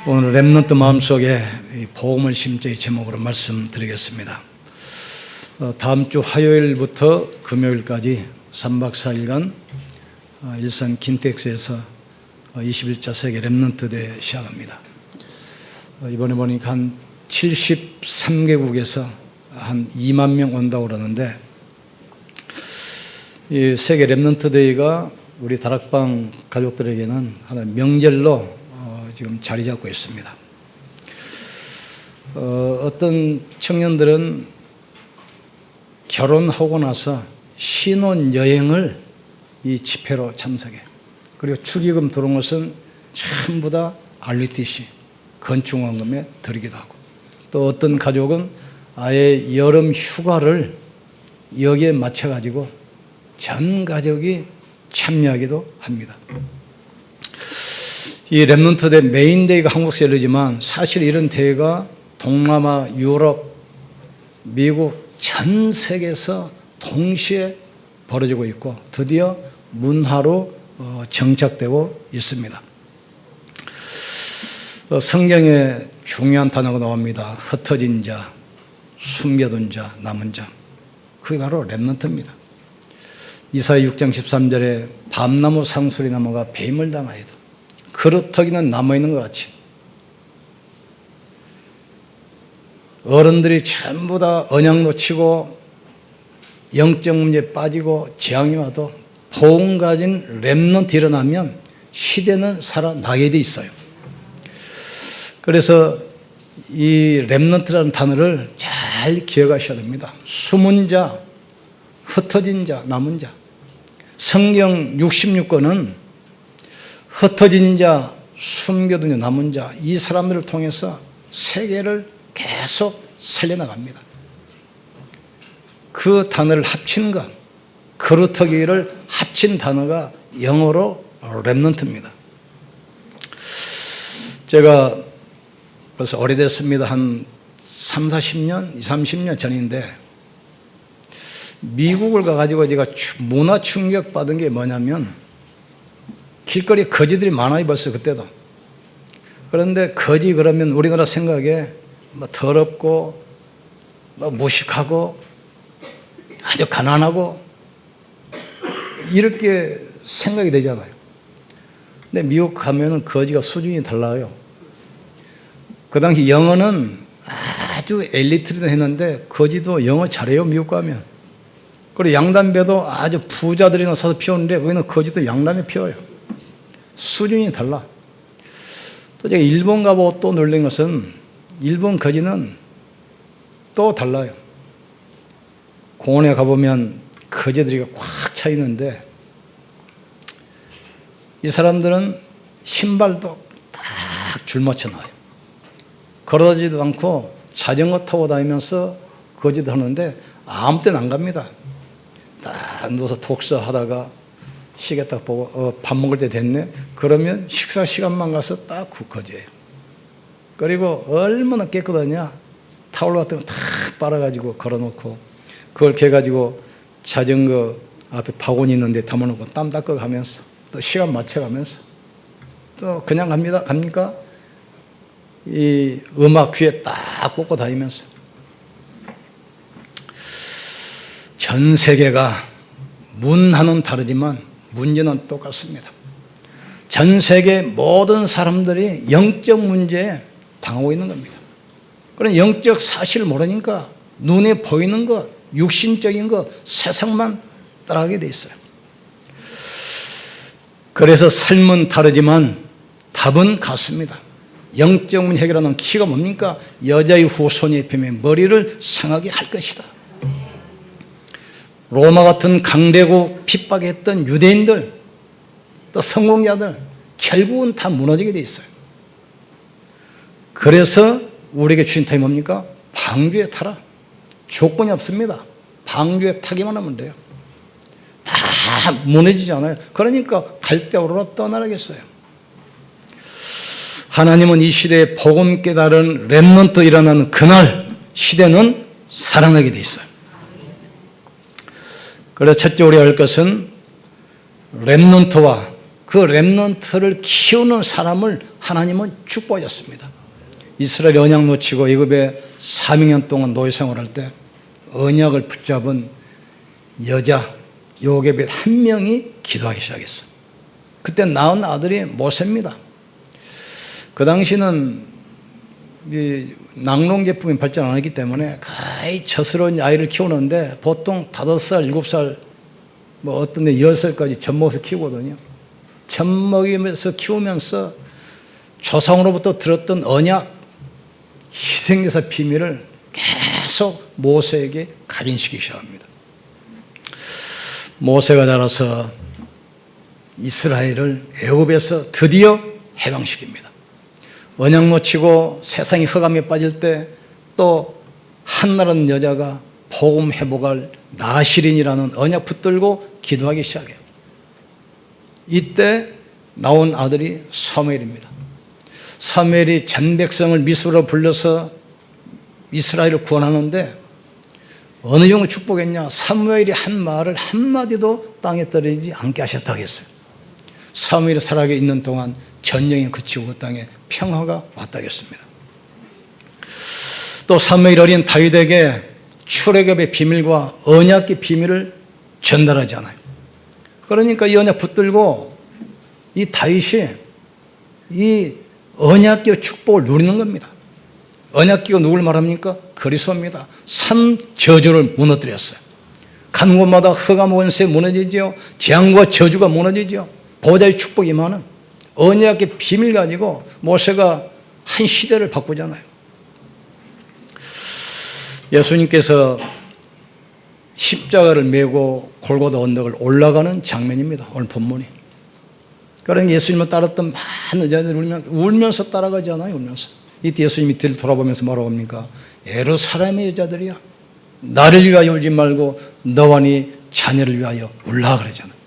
오늘 렘넌트 마음속에 복음을 심자의 제목으로 말씀드리겠습니다. 다음 주 화요일부터 금요일까지 3박 4일간 일산 킨텍스에서 21차 세계 렘넌트 대회 시작합니다. 이번에 보니까 한 73개국에서 한 2만 명 온다고 그러는데, 이 세계 렘넌트 대회가 우리 다락방 가족들에게는 하나의 명절로 지금 자리 잡고 있습니다. 어떤 청년들은 결혼하고 나서 신혼여행을 이 집회로 참석해요. 그리고 축의금 들어온 것은 전부 다 RUTC, 건축원금에 드리기도 하고, 또 어떤 가족은 아예 여름 휴가를 여기에 맞춰가지고 전 가족이 참여하기도 합니다. 이 렘넌트 대회 메인 대회가 한국에서 열리지만 사실 이런 대회가 동남아, 유럽, 미국 전 세계에서 동시에 벌어지고 있고 드디어 문화로 정착되고 있습니다. 성경에 중요한 단어가 나옵니다. 흩어진 자, 숨겨둔 자, 남은 자. 그게 바로 렘넌트입니다. 이사야 6장 13절에 밤나무 상수리 나무가 뱀을 당하여도 그루터기는 남아있는 것 같이, 어른들이 전부 다 언약 놓치고 영적 문제에 빠지고 재앙이 와도 복음 가진 렘넌트 일어나면 시대는 살아나게 돼 있어요. 그래서 이 렘넌트라는 단어를 잘 기억하셔야 됩니다. 숨은 자, 흩어진 자, 남은 자. 성경 66권은 흩어진 자, 숨겨둔 자, 남은 자, 이 사람들을 통해서 세계를 계속 살려나갑니다. 그 단어를 합친 것, 그루터기를 합친 단어가 영어로 렘넌트입니다. 제가 벌써 오래됐습니다. 한 30년, 30년 전인데 미국을 가가지고 제가 문화 충격 받은 게 뭐냐면, 길거리에 거지들이 많아요, 벌써 그때도. 그런데 거지 그러면 우리나라 생각에 뭐 더럽고 뭐 무식하고 아주 가난하고 이렇게 생각이 되잖아요. 근데 미국 가면은 거지가 수준이 달라요. 그 당시 영어는 아주 엘리트리도 했는데 거지도 영어 잘해요, 미국 가면. 그리고 양담배도 아주 부자들이나 사서 피우는데 거기는 거지도 양담배 피워요. 수준이 달라. 또 제가 일본 가보고 또 놀란 것은 일본 거지는 또 달라요. 공원에 가보면 거지들이 꽉 차 있는데 이 사람들은 신발도 딱 줄 맞춰 놔요. 걸어다니지도 않고 자전거 타고 다니면서 거지도 하는데 아무 때나 안 갑니다. 딱 누워서 독서하다가 시계 딱 보고 밥 먹을 때 됐네? 그러면 식사 시간만 가서 딱 거지예요. 그리고 얼마나 깨끗하냐? 타올 같은 거 탁 빨아가지고 걸어놓고 그걸 개가지고 자전거 앞에 바구니 있는데 담아놓고 땀 닦아가면서 또 시간 맞춰가면서 또 그냥 갑니까? 이 음악 귀에 딱 꽂고 다니면서. 전 세계가 문화는 다르지만 문제는 똑같습니다. 전 세계 모든 사람들이 영적 문제에 당하고 있는 겁니다. 그런 영적 사실을 모르니까 눈에 보이는 것, 육신적인 것, 세상만 따라가게 돼 있어요. 그래서 삶은 다르지만 답은 같습니다. 영적 문제 해결하는 키가 뭡니까? 여자의 후손의 뱀의 머리를 상하게 할 것이다. 로마 같은 강대국 핍박했던 유대인들, 또 성공자들 결국은 다 무너지게 돼 있어요. 그래서 우리에게 주신 답이 뭡니까? 방주에 타라. 조건이 없습니다. 방주에 타기만 하면 돼요. 다 무너지지 않아요. 그러니까 갈대오르러 떠나라겠어요. 하나님은 이 시대에 복음 깨달은 렘넌트 일어나는 그날 시대는 살아나게 돼 있어요. 그래서 첫째 우리가 할 것은 렘넌트와 그 렘넌트를 키우는 사람을 하나님은 축복하셨습니다. 이스라엘 언약 놓치고 애굽에 400년 동안 노예 생활할 때 언약을 붙잡은 여자 요게벳 한 명이 기도하기 시작했어요. 그때 낳은 아들이 모세입니다. 그 당시는 낙농 제품이 발전 안 했기 때문에 거의 젖스러운 아이를 키우는데 보통 5살, 7살, 뭐 어떤 데 10살까지 젖먹여서 키우거든요. 젖먹이면서 키우면서 조상으로부터 들었던 언약, 희생제사 비밀을 계속 모세에게 각인시키기 시작합니다. 모세가 자라서 이스라엘을 애굽에서 드디어 해방시킵니다. 언약 놓치고 세상이 흑암에 빠질 때 또 한나라는 여자가 복음 회복할 나시린이라는 언약 붙들고 기도하기 시작해요. 이때 나온 아들이 사무엘입니다. 사무엘이 전 백성을 미스로 불러서 이스라엘을 구원하는데 어느 정도 축복했냐? 사무엘이 한 말을 한마디도 땅에 떨어지지 않게 하셨다고 했어요. 사무엘이 살아 있는 동안 전쟁이 그치고 그 땅에 평화가 왔다고 했습니다. 또 사무엘 어린 다윗에게 출애굽의 비밀과 언약의 비밀을 전달하지 않아요. 그러니까 이 언약 붙들고 이 다윗이 이 언약의 축복을 누리는 겁니다. 언약궤가 누굴 말합니까? 그리스도입니다. 산 저주를 무너뜨렸어요. 간 곳마다 흑암 원세 무너지죠. 재앙과 저주가 무너지죠. 보좌의 축복이 많은 언약의 비밀 가지고 모세가 한 시대를 바꾸잖아요. 예수님께서 십자가를 메고 골고다 언덕을 올라가는 장면입니다. 오늘 본문이. 그러니까 예수님을 따랐던 많은 여자들이 울면서 따라가지 않아요. 울면서. 이때 예수님이 뒤를 돌아보면서 뭐라고 합니까? 예루살렘의 여자들이야. 나를 위하여 울지 말고 너와 네 자녀를 위하여 울라 그러잖아요.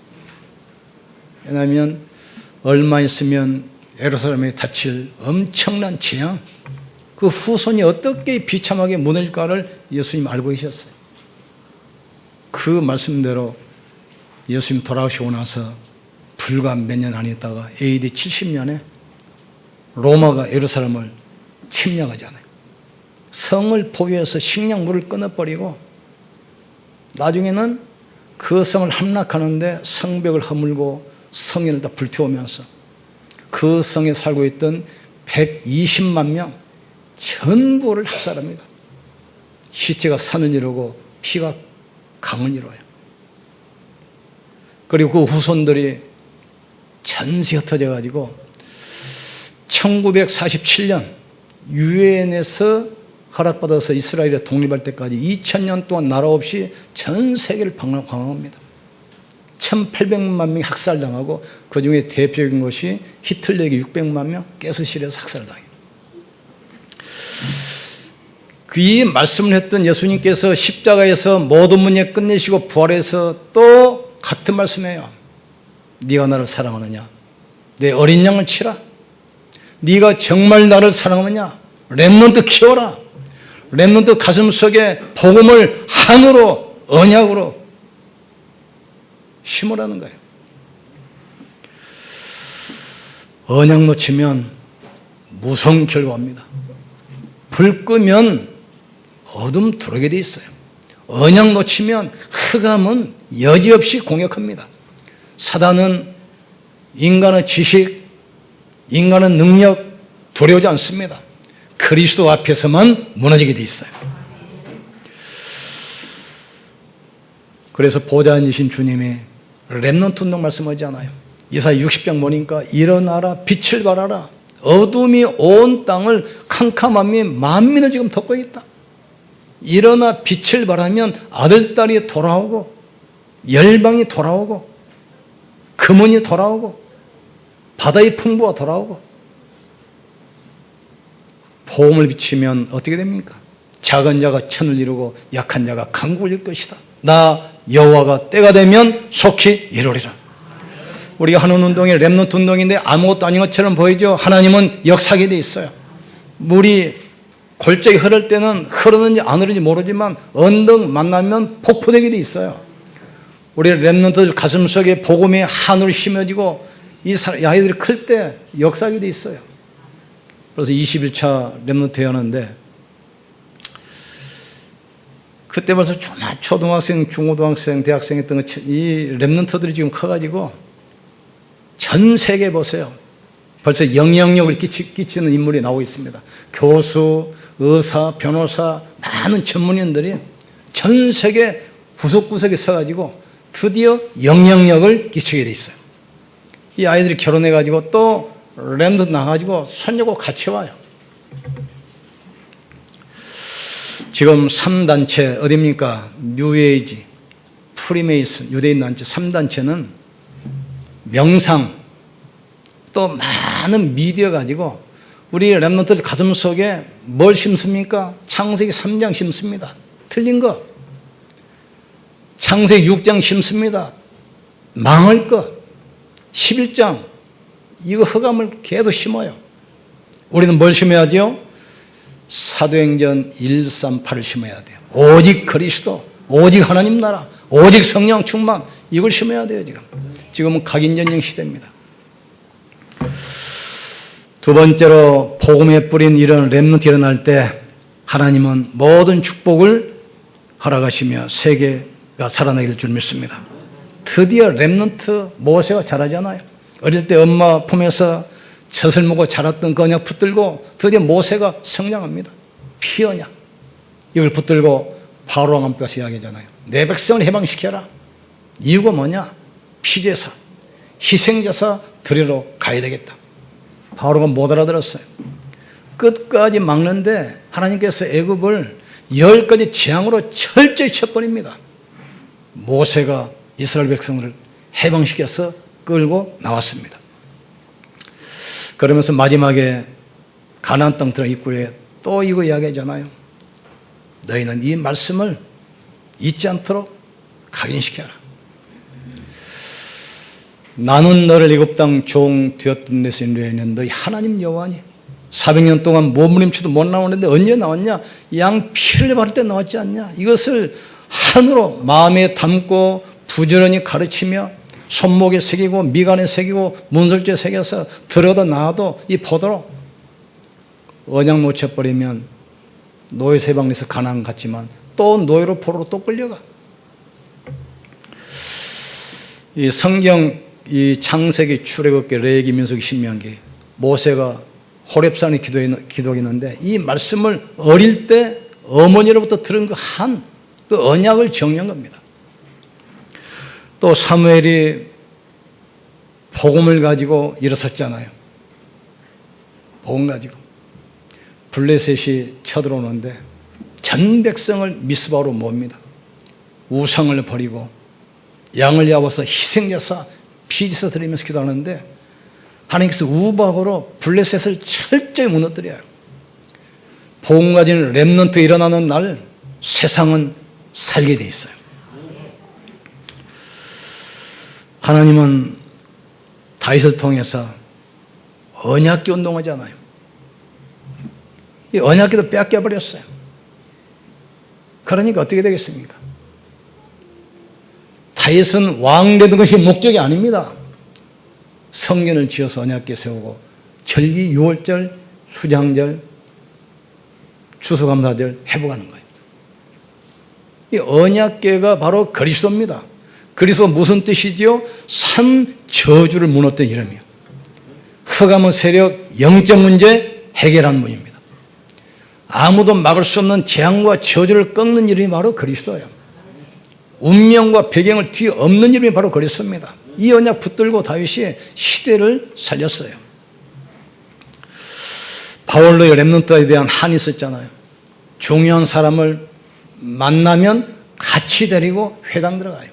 왜냐하면 얼마 있으면 예루살렘에 닥칠 엄청난 재앙, 그 후손이 어떻게 비참하게 무너질까를 예수님 알고 계셨어요. 그 말씀대로 예수님 돌아오시고 나서 불과 몇 년 안 있다가 AD 70년에 로마가 예루살렘을 침략하잖아요. 성을 포위해서 식량물을 끊어버리고 나중에는 그 성을 함락하는데 성벽을 허물고 성인을 다 불태우면서 그 성에 살고 있던 120만 명 전부를 학살합니다. 시체가 산을 이루고 피가 강을 이루어요. 그리고 그 후손들이 전세 흩어져 가지고 1947년 유엔에서 허락받아서 이스라엘에 독립할 때까지 2000년 동안 나라 없이 전 세계를 방황합니다. 1800만 명이 학살당하고 그 중에 대표적인 것이 히틀러에게 600만 명 가스실에서 학살당해요. 이 말씀을 했던 예수님께서 십자가에서 모든 문제 끝내시고 부활해서 또 같은 말씀이에요. 네가 나를 사랑하느냐? 내 어린 양을 치라. 네가 정말 나를 사랑하느냐? 렘넌트 키워라. 렘넌트 가슴속에 복음을 한으로 언약으로 심으라는 거예요. 언약 놓치면 무서운 결과입니다. 불 끄면 어둠 들어오게 돼 있어요. 언약 놓치면 흑암은 여지없이 공격합니다. 사단은 인간의 지식, 인간의 능력 두려워하지 않습니다. 그리스도 앞에서만 무너지게 돼 있어요. 그래서 보좌에 앉으신 주님이 렘넌트 운동 말씀하지 않아요. 이사야 60장 보니까 일어나라 빛을 발하라. 어둠이 온 땅을 캄캄함이 만민을 지금 덮고 있다. 일어나 빛을 발하면 아들딸이 돌아오고 열방이 돌아오고 금은이 돌아오고 바다의 풍부가 돌아오고 복음을 비치면 어떻게 됩니까? 작은 자가 천을 이루고 약한 자가 강국을 이룰 것이다. 나 여호와가 때가 되면 속히 이루리라. 우리가 하는 운동이 렘넌트 운동인데 아무것도 아닌 것처럼 보이죠. 하나님은 역사하게 돼 있어요. 물이 골짜기 흐를 때는 흐르는지 안 흐르는지 모르지만 언덕 만나면 폭포되게 돼 있어요. 우리 렘넌트들 가슴속에 복음의 한으로 심어지고 이 아이들이 클 때 역사하게 돼 있어요. 그래서 21차 렘넌트 회원인데 그때 벌써 초등학생, 중고등학생, 대학생 했던 이 렘넌트들이 지금 커가지고 전 세계 보세요. 벌써 영향력을 끼치는 인물이 나오고 있습니다. 교수, 의사, 변호사, 많은 전문인들이 전 세계 구석구석에 서가지고 드디어 영향력을 끼치게 돼 있어요. 이 아이들이 결혼해가지고 또 렘넌트 나가지고 손녀고 같이 와요. 지금 3단체 어디입니까? 뉴에이지, 프리메이슨, 유대인 단체 3단체는 명상 또 많은 미디어 가지고 우리 렘넌트들 가슴 속에 뭘 심습니까? 창세기 3장 심습니다. 틀린 거. 창세기 6장 심습니다. 망할 거. 11장 이거 흑암을 계속 심어요. 우리는 뭘 심어야죠? 사도행전 138을 심어야 돼요. 오직 그리스도, 오직 하나님 나라, 오직 성령 충만 이걸 심어야 돼요. 지금은 각인전쟁 시대입니다. 두 번째로 복음에 뿌린 이런 렘넌트 일어날 때 하나님은 모든 축복을 허락하시며 세계가 살아나게 될 줄 믿습니다. 드디어 렘넌트 모세가 자라잖아요. 어릴 때 엄마 품에서 젖을 먹고 자랐던 그 언약 붙들고 드디어 모세가 성장합니다. 피언약 이걸 붙들고 바로왕 앞에 가서 이야기하잖아요. 내 백성을 해방시켜라. 이유가 뭐냐? 피제사, 희생제사 드리러 가야 되겠다. 바로가 못 알아들었어요. 끝까지 막는데 하나님께서 애굽을 10가지 재앙으로 철저히 쳐버립니다. 모세가 이스라엘 백성을 해방시켜서 끌고 나왔습니다. 그러면서 마지막에 가나안 땅 들어 입구에 또 이거 이야기하잖아요. 너희는 이 말씀을 잊지 않도록 각인시켜라. 나는 너를 애굽 땅 종 되었던 데서 인도하였는 너희 하나님 여호와니 400년 동안 몸부림치도 못 나오는데 언제 나왔냐? 양 피를 바를 때 나왔지 않냐? 이것을 한으로 마음에 담고 부지런히 가르치며 손목에 새기고 미간에 새기고 문설주에 새겨서 들어도 나와도 이 포도로 언약 놓쳐버리면 노예 세방에서 가나안 갔지만 또 노예로 포로로 또 끌려가. 이 성경 이 창세기, 출애굽기, 레위기, 민수기, 신명기 모세가 호렙산에 기도했는데 이 말씀을 어릴 때 어머니로부터 들은 그 언약을 정리한 겁니다. 또 사무엘이 복음을 가지고 일어섰잖아요. 복음 가지고 블레셋이 쳐들어오는데 전 백성을 미스바로 모읍니다. 우상을 버리고 양을 잡아서 희생제사 피제사 드리면서 기도하는데 하나님께서 우박으로 블레셋을 철저히 무너뜨려요. 복음 가진 렘넌트 일어나는 날 세상은 살게 돼 있어요. 하나님은 다윗을 통해서 언약궤 운동하잖아요. 이 언약궤도 뺏겨버렸어요. 그러니까 어떻게 되겠습니까? 다윗은 왕 되는 것이 목적이 아닙니다. 성전을 지어서 언약궤 세우고 절기, 유월절, 수장절, 추수감사절 회복하는 거예요. 이 언약궤가 바로 그리스도입니다. 그리스도 무슨 뜻이지요? 산 저주를 무너뜨린 이름이에요. 흑암의 세력, 영적 문제 해결한 분입니다. 아무도 막을 수 없는 재앙과 저주를 꺾는 이름이 바로 그리스도예요. 운명과 배경을 뒤엎는 이름이 바로 그리스도입니다. 이 언약 붙들고 다윗이 시대를 살렸어요. 바울로의 렘넌트에 대한 한이 있었잖아요. 중요한 사람을 만나면 같이 데리고 회당 들어가요.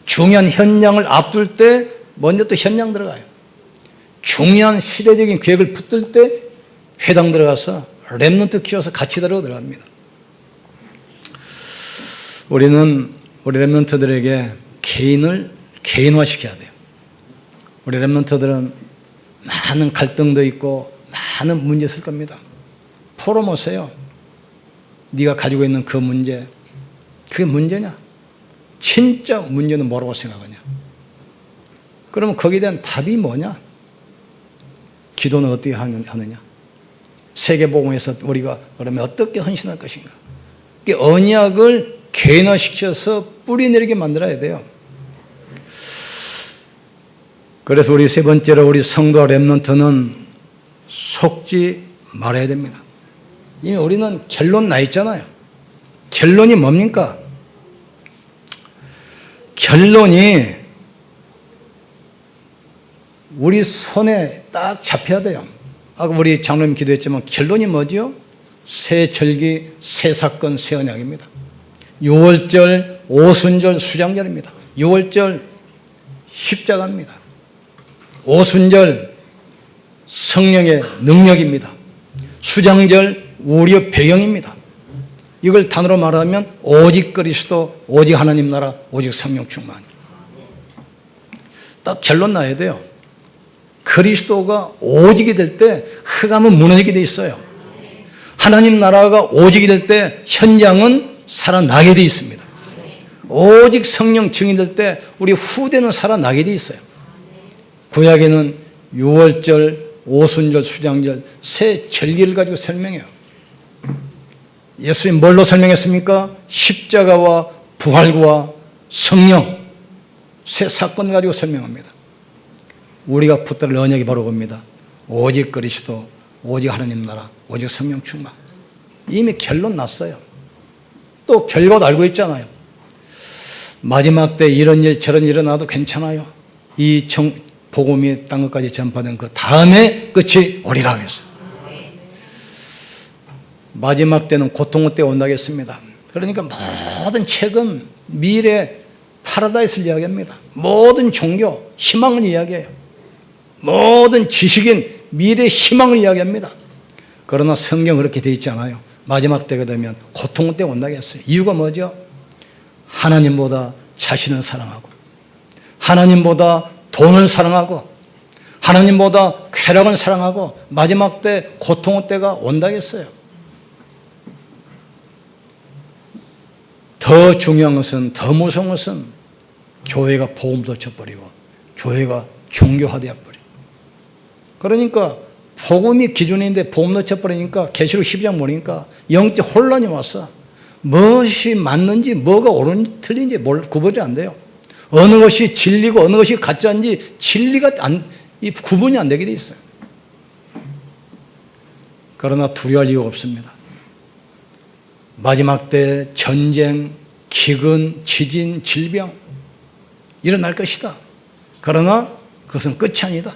중요한 현장을 앞둘 때 먼저 또 현장 들어가요. 중요한 시대적인 계획을 붙들 때 회당 들어가서 렘넌트 키워서 같이 들어갑니다. 우리는 우리 렘넌트들에게 개인을 개인화시켜야 돼요. 우리 렘넌트들은 많은 갈등도 있고 많은 문제 있을 겁니다. 풀어보세요. 네가 가지고 있는 그 문제, 그게 문제냐? 진짜 문제는 뭐라고 생각하냐? 그러면 거기에 대한 답이 뭐냐? 기도는 어떻게 하느냐? 세계복음에서 우리가 그러면 어떻게 헌신할 것인가? 언약을 개인화시켜서 뿌리내리게 만들어야 돼요. 그래서 우리 세 번째로 우리 성도와 렘넌트는 속지 말아야 됩니다. 이미 우리는 결론 나 있잖아요. 결론이 뭡니까? 결론이 우리 손에 딱 잡혀야 돼요. 아까 우리 장로님 기도했지만 결론이 뭐죠? 새 절기, 새 사건, 새 언약입니다. 6월절, 오순절, 수장절입니다. 6월절 십자가입니다. 오순절 성령의 능력입니다. 수장절 우리의 배경입니다. 이걸 단어로 말하면 오직 그리스도, 오직 하나님 나라, 오직 성령 충만. 딱 결론 나야 돼요. 그리스도가 오직이 될 때 흑암은 무너지게 돼 있어요. 하나님 나라가 오직이 될 때 현장은 살아나게 돼 있습니다. 오직 성령 증인될 때 우리 후대는 살아나게 돼 있어요. 구약에는 6월절, 오순절, 수장절 새 절기를 가지고 설명해요. 예수님 뭘로 설명했습니까? 십자가와 부활과 성령 새 사건 가지고 설명합니다. 우리가 붙들 언약이 바로 그겁니다. 오직 그리스도, 오직 하나님 나라, 오직 성령 충만. 이미 결론 났어요. 또 결과도 알고 있잖아요. 마지막 때 이런 일 저런 일이 일어나도 괜찮아요. 이 복음이 땅 끝까지 전파된 그 다음에 끝이 오리라 그랬어요. 마지막 때는 고통의 때 온다겠습니다. 그러니까 모든 책은 미래 파라다이스를 이야기합니다. 모든 종교 희망을 이야기해요. 모든 지식인 미래 희망을 이야기합니다. 그러나 성경은 그렇게 되어 있지 않아요. 마지막 때가 되면 고통의 때 온다겠어요. 이유가 뭐죠? 하나님보다 자신을 사랑하고 하나님보다 돈을 사랑하고 하나님보다 쾌락을 사랑하고 마지막 때 고통의 때가 온다겠어요. 더 중요한 것은, 더 무서운 것은 교회가 복음을 덮쳐버리고 교회가 종교화되어 버려요. 그러니까 복음이 기준인데 복음 덮쳐버리니까 계시록 12장 보니까 영적 혼란이 왔어. 무엇이 맞는지 뭐가 옳은지 틀린지 구분이 안 돼요. 어느 것이 진리고 어느 것이 가짜인지 진리가 구분이 안 되게 돼 있어요. 그러나 두려워할 이유가 없습니다. 마지막 때 전쟁, 기근, 지진, 질병 일어날 것이다. 그러나 그것은 끝이 아니다.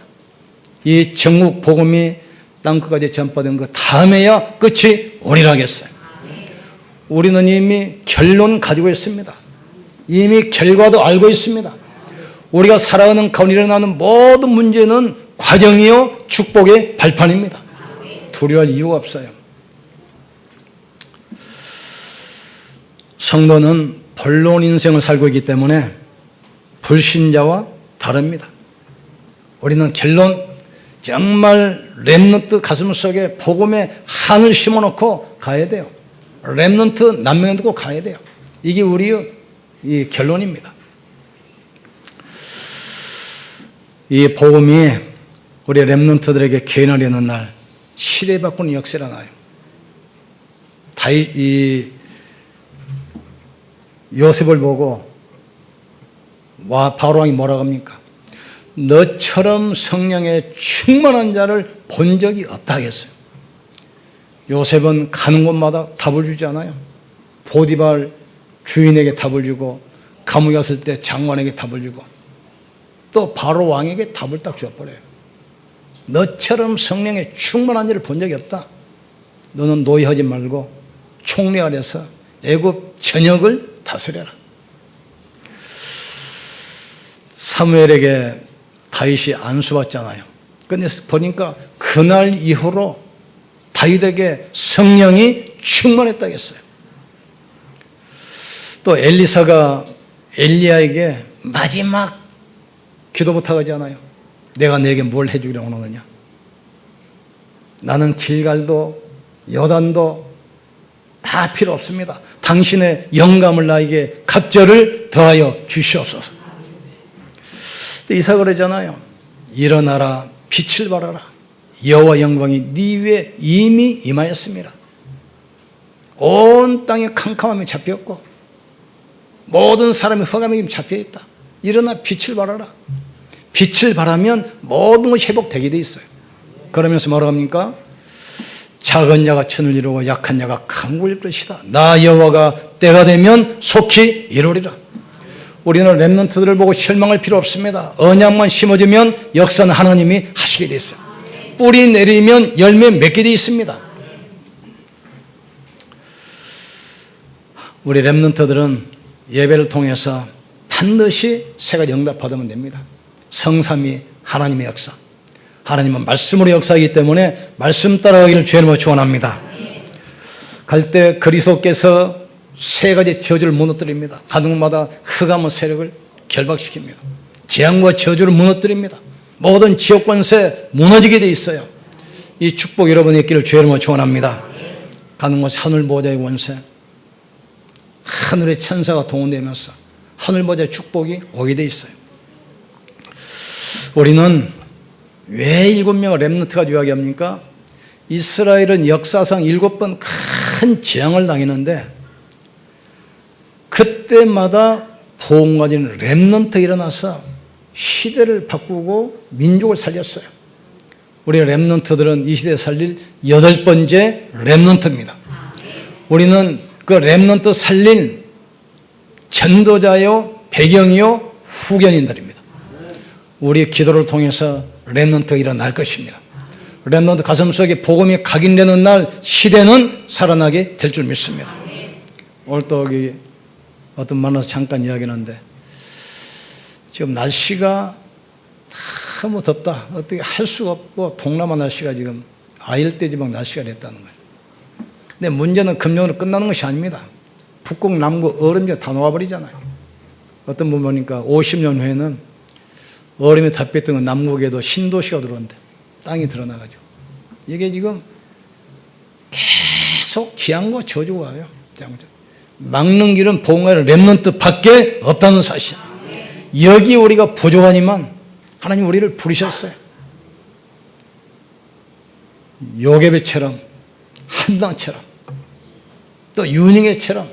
이 전국 복음이 땅끝까지 전파된 그 다음에야 끝이 오리라 하겠어요. 우리는 이미 결론 가지고 있습니다. 이미 결과도 알고 있습니다. 우리가 살아가는 가운데 일어나는 모든 문제는 과정이요 축복의 발판입니다. 두려워할 이유가 없어요. 성도는 본론 인생을 살고 있기 때문에 불신자와 다릅니다. 우리는 결론 정말 렘넌트 가슴 속에 복음의 한을 심어놓고 가야 돼요. 렘넌트 남명을 듣고 가야 돼요. 이게 우리의 이 결론입니다. 이 복음이 우리 렘넌트들에게 개인화되는 날 시대 바꾸는 역사가 나요. 이 요셉을 보고 바로왕이 뭐라고 합니까? 너처럼 성령에 충만한 자를 본 적이 없다 하겠어요. 요셉은 가는 곳마다 답을 주지 않아요. 보디발 주인에게 답을 주고 감옥에 갔을 때 장관에게 답을 주고 또 바로 왕에게 답을 딱 줘버려요. 너처럼 성령에 충만한 자를 본 적이 없다. 너는 노예하지 말고 총리 아래서 애굽 전역을 다스려라. 사무엘에게 다윗이 안수받잖아요. 근데 보니까 그날 이후로 다윗에게 성령이 충만했다겠어요. 또 엘리사가 엘리야에게 마지막 기도 부탁하지 않아요. 내가 너에게 뭘 해주기로 원하느냐. 나는 길갈도 요단도 다 필요 없습니다. 당신의 영감을 나에게 갑절을 더하여 주시옵소서. 이사가 그러잖아요. 일어나라, 빛을 발하라. 여호와 영광이 네 위에 이미 임하였습니다. 온 땅에 캄캄함이 잡혔고 모든 사람이 흑암에 잡혀있다. 일어나 빛을 발하라. 빛을 발하면 모든 것이 회복되게 돼 있어요. 그러면서 뭐라고 합니까? 작은 자가 천을 이루고 약한 자가 큰 걸 이룰 것이다. 나 여호와가 때가 되면 속히 이루리라. 우리는 렘넌트들을 보고 실망할 필요 없습니다. 언약만 심어주면 역사는 하나님이 하시게 돼 있어요. 뿌리 내리면 열매 맺게 돼 있습니다. 우리 렘넌트들은 예배를 통해서 반드시 세 가지 응답 받으면 됩니다. 성삼위 하나님의 역사. 하나님은 말씀으로 역사하기 때문에 말씀 따라가기를 주님으로 축원합니다. 갈 때 그리스도께서 세 가지 저주를 무너뜨립니다. 가족마다 흑암의 세력을 결박시킵니다. 재앙과 저주를 무너뜨립니다. 모든 지옥 권세 무너지게 돼 있어요. 이 축복 여러분이 있기를 주님으로 축원합니다. 가는 곳 하늘 보좌의 권세, 하늘의 천사가 동원되면서 하늘 보좌의 축복이 오게 돼 있어요. 우리는 왜 7명의 렘넌트가 이야기합니까? 이스라엘은 역사상 7번 큰 재앙을 당했는데 그때마다 보험 가진 렘넌트 일어나서 시대를 바꾸고 민족을 살렸어요. 우리 렘넌트들은 이 시대에 살릴 8번째 렘넌트입니다. 우리는 그 렘넌트 살릴 전도자요, 배경이요, 후견인들입니다. 우리 기도를 통해서 렘넌트가 일어날 것입니다. 렘넌트 가슴속에 복음이 각인되는 날 시대는 살아나게 될 줄 믿습니다. 오늘 또 여기 어떤 만나서 잠깐 이야기하는데 지금 날씨가 너무 덥다. 어떻게 할 수가 없고 동남아 날씨가 지금 아열대지방 날씨가 됐다는 거예요. 근데 문제는 금년으로 끝나는 것이 아닙니다. 북극, 남극 얼음이 다 녹아버리잖아요. 어떤 분 보니까 50년 후에는 얼음이 덮였던 건 남극에도 신도시가 들어온대. 땅이 드러나가지고. 이게 지금 계속 재앙과 저주가 와요. 막는 길은 복음의 렘넌트 밖에 없다는 사실. 여기 우리가 부족하지만 하나님 우리를 부르셨어요. 요게벳처럼, 한당처럼, 또 윤영애처럼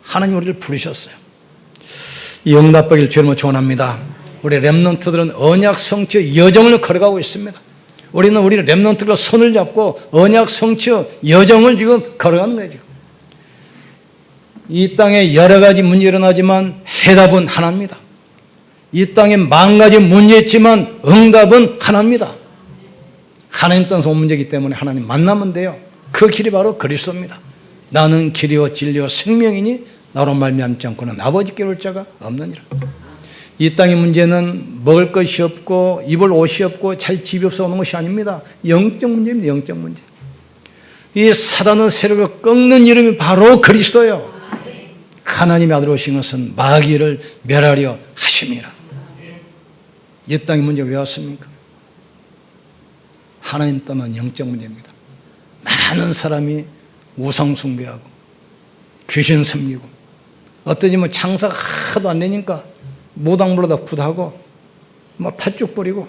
하나님 우리를 부르셨어요. 이 응답받기를 주님으로 축원합니다. 우리 렘넌트들은 언약 성취의 여정을 걸어가고 있습니다. 우리는 우리 렘넌트가 손을 잡고 언약 성취의 여정을 지금 걸어가는 거예요. 지금. 이 땅에 여러 가지 문제 일어나지만 해답은 하나입니다. 이 땅에 만 가지 문제 있지만 응답은 하나입니다. 하나님 땅에서 온 문제이기 때문에 하나님 만나면 돼요. 그 길이 바로 그리스도입니다. 나는 길이요 진리요 생명이니 나로 말미암지 않고는 아버지께 올 자가 없느니라. 이 땅의 문제는 먹을 것이 없고 입을 옷이 없고 잘 집이 없어 오는 것이 아닙니다. 영적 문제입니다. 영적 문제. 이 사단의 세력을 꺾는 이름이 바로 그리스도예요. 하나님의 아들 오신 것은 마귀를 멸하려 하심이라. 이 땅의 문제가 왜 왔습니까? 하나님 떠난 영적 문제입니다. 많은 사람이 우상 숭배하고 귀신 섬기고 어떠지 뭐 장사가 하도 안 되니까 무당불로다 굿하고 뭐 팥죽 뿌리고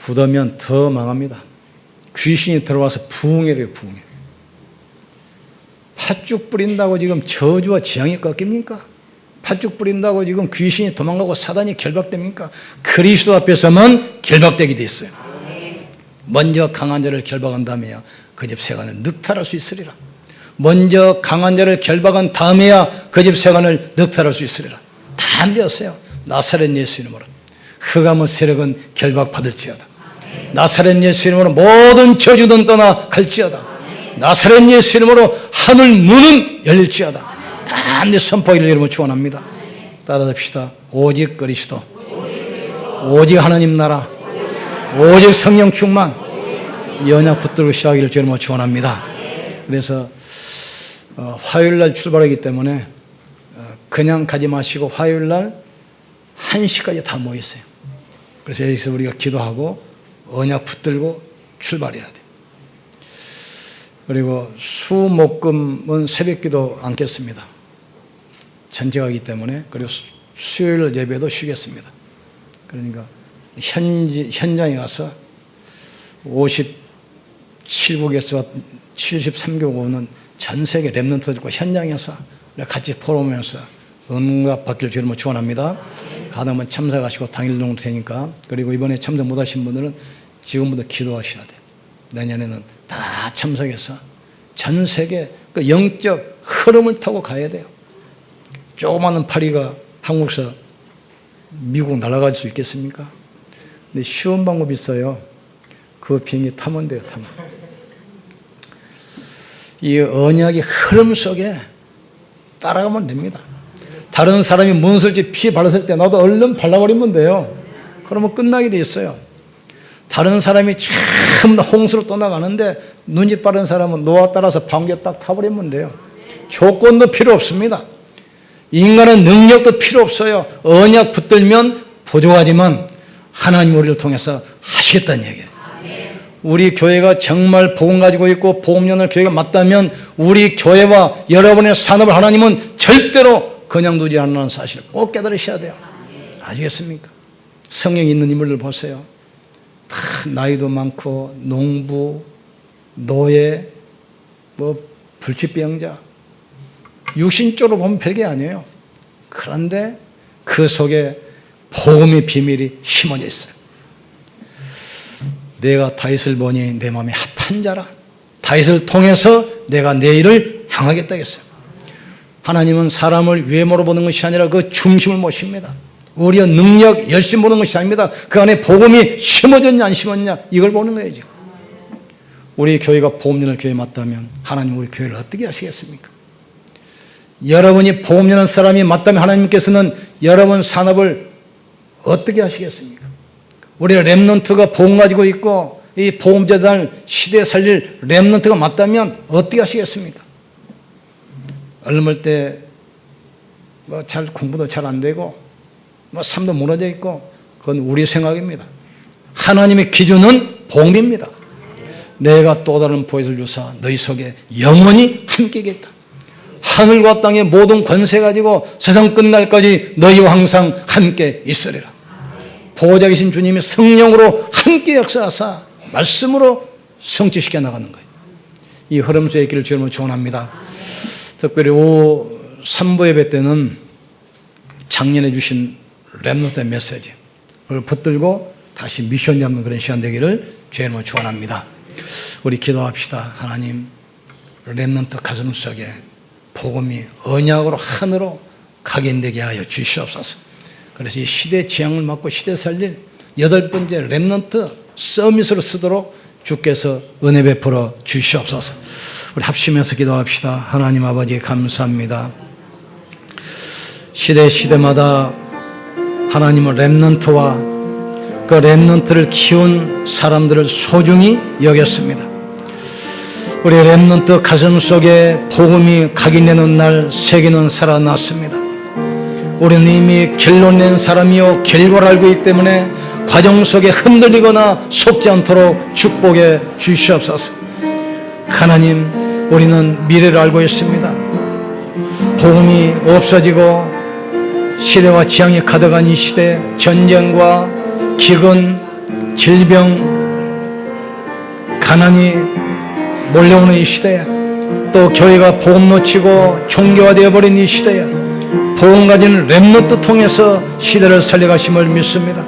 굳으면 더 망합니다. 귀신이 들어와서 부흥해요. 부흥해. 팥죽 뿌린다고 지금 저주와 재앙이 꺾입니까? 팥죽 뿌린다고 지금 귀신이 도망가고 사단이 결박됩니까? 그리스도 앞에서만 결박되게 돼 있어요. 먼저 강한 자를 결박한 다음에야 그 집 세간을 늑탈할 수 있으리라. 먼저 강한 자를 결박한 다음에야 그 집 세간을 늑탈할 수 있으리라. 다 안 되었어요. 나사렛 예수 이름으로 흑암의 세력은 결박받을지어다. 나사렛 예수 이름으로 모든 저주는 떠나갈지어다. 나사렛 예수 이름으로 하늘 문은 열릴지어다. 다 내 선포기를 이름으로 축원합니다. 따라잡시다. 오직 그리스도, 오직 하나님 나라, 오직 성령 충만, 연약 붙들고 시작하기를 주님으로 축원합니다. 그래서 화요일날 출발하기 때문에 그냥 가지 마시고 화요일날 1시까지 다 모이세요. 그래서 여기서 우리가 기도하고 언약 붙들고 출발해야 돼요. 그리고 수목금은 새벽기도 안겠습니다. 전제가기 때문에. 그리고 수요일 예배도 쉬겠습니다. 그러니까 현장에 가서 57국에서 73개국 오는 전 세계 랩런트들과 현장에서 같이 포럼하면서 응답받길 주님으로 축원합니다. 가능하면 참석하시고 당일 정도 되니까. 그리고 이번에 참석 못하신 분들은 지금부터 기도하셔야 돼요. 내년에는 다 참석해서 전 세계 그 영적 흐름을 타고 가야 돼요. 조그마한 파리가 한국에서 미국 날아갈 수 있겠습니까? 근데 쉬운 방법이 있어요. 그 비행기 타면 돼요, 타면. 이 언약의 흐름 속에 따라가면 됩니다. 다른 사람이 문설지 피 발랐을 때 나도 얼른 발라버리면 돼요. 그러면 끝나게 돼 있어요. 다른 사람이 참 홍수로 떠나가는데 눈이 빠른 사람은 노아 따라서 방귀에 딱 타버리면 돼요. 조건도 필요 없습니다. 인간의 능력도 필요 없어요. 언약 붙들면 부족하지만 하나님 우리를 통해서 하시겠다는 얘기예요. 우리 교회가 정말 복음 가지고 있고 복음 연할 교회가 맞다면 우리 교회와 여러분의 산업을 하나님은 절대로 그냥 두지 않는 사실을 꼭 깨달으셔야 돼요. 아시겠습니까? 성령이 있는 인물들 보세요. 다 나이도 많고 농부, 노예, 불치병자, 육신적으로 보면 별게 아니에요. 그런데 그 속에 복음의 비밀이 심어져 있어요. 내가 다윗을 보니 내 마음이 합한 자라. 다윗을 통해서 내가 내 일을 향하겠다 했어요. 하나님은 사람을 외모로 보는 것이 아니라 그 중심을 모십니다. 우리의 능력, 열심 보는 것이 아닙니다. 그 안에 복음이 심어졌냐 안 심었냐 이걸 보는 거예요. 지금. 우리 교회가 복음연합 교회 맞다면 하나님 우리 교회를 어떻게 하시겠습니까? 여러분이 복음연합 사람이 맞다면 하나님께서는 여러분 산업을 어떻게 하시겠습니까? 우리 랩런트가 복음 가지고 있고 이 복음재단을 시대에 살릴 랩런트가 맞다면 어떻게 하시겠습니까? 젊을 때 잘 공부도 잘 안 되고 삶도 무너져 있고 그건 우리 생각입니다. 하나님의 기준은 복음입니다. 내가 또 다른 보혜를 주사 너희 속에 영원히 함께겠다. 하늘과 땅의 모든 권세 가지고 세상 끝날까지 너희와 항상 함께 있으리라. 보호자 계신 주님이 성령으로 함께 역사하사 말씀으로 성취시켜 나가는 거예요. 이 흐름 속에 있기를 주님으로 축원합니다. 특별히 오후 3부 예배 때는 작년에 주신 랩런트의 메시지 그걸 붙들고 다시 미션 잡는 그런 시간 되기를 주님으로 축원합니다. 우리 기도합시다. 하나님 랩런트 가슴 속에 복음이 언약으로 하늘로 각인되게 하여 주시옵소서. 그래서 이 시대 지향을 맡고 시대 살릴 8번째 랩런트 서밋으로 쓰도록 주께서 은혜 베풀어 주시옵소서. 우리 합심해서 기도합시다. 하나님 아버지 감사합니다. 시대마다 하나님은 랩런트와 그 랩런트를 키운 사람들을 소중히 여겼습니다. 우리 랩런트 가슴 속에 복음이 각인되는 날 세계는 살아났습니다. 우리는 이미 결론 낸 사람이요 결과를 알고 있기 때문에 과정 속에 흔들리거나 속지 않도록 축복해 주시옵소서. 하나님 우리는 미래를 알고 있습니다. 복음이 없어지고 시대와 지향이 가득한 이 시대, 전쟁과 기근, 질병, 가난이 몰려오는 이 시대에 또 교회가 복음 놓치고 종교화되어 버린 이 시대에 복음 가진 랩런트 통해서 시대를 살려가심을 믿습니다.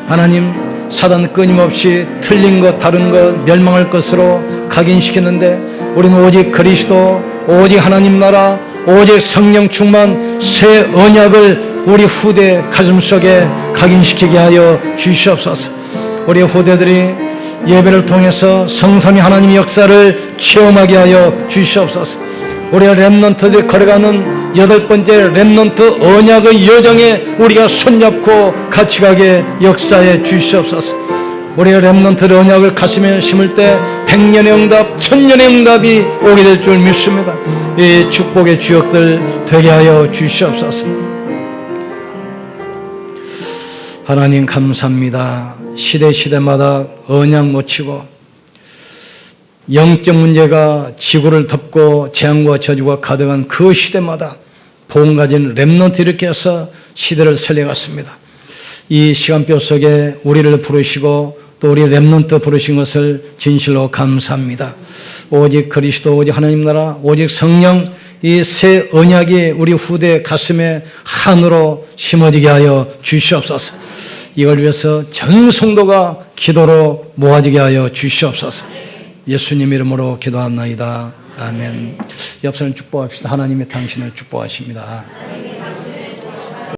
하나님 사단 끊임없이 틀린 것 다른 것 멸망할 것으로 각인시켰는데 우리는 오직 그리스도 오직 하나님 나라 오직 성령 충만 새 언약을 우리 후대 가슴속에 각인시키게 하여 주시옵소서. 우리 후대들이 예배를 통해서 성삼위 하나님의 역사를 체험하게 하여 주시옵소서. 우리 랩런트들이 걸어가는 8번째 랩런트 언약의 여정에 우리가 손잡고 같이 가게 역사해 주시옵소서. 우리 랩런트의 언약을 가슴에 심을 때 100년의 응답, 1000년의 응답이 오게 될 줄 믿습니다. 이 축복의 주역들 되게 하여 주시옵소서. 하나님 감사합니다. 시대마다 언약 놓치고 영적 문제가 지구를 덮고 재앙과 저주가 가득한 그 시대마다 복음 가진 렘넌트 이렇게 해서 시대를 살려갔습니다. 이 시간표 속에 우리를 부르시고 또 우리 렘넌트 부르신 것을 진실로 감사합니다. 오직 그리스도, 오직 하나님 나라, 오직 성령, 이 새 언약이 우리 후대 가슴에 한으로 심어지게 하여 주시옵소서. 이걸 위해서 전 성도가 기도로 모아지게 하여 주시옵소서. 예수님 이름으로 기도하나이다. 아멘. 옆 사람 축복합시다. 하나님이 당신을 축복하십니다.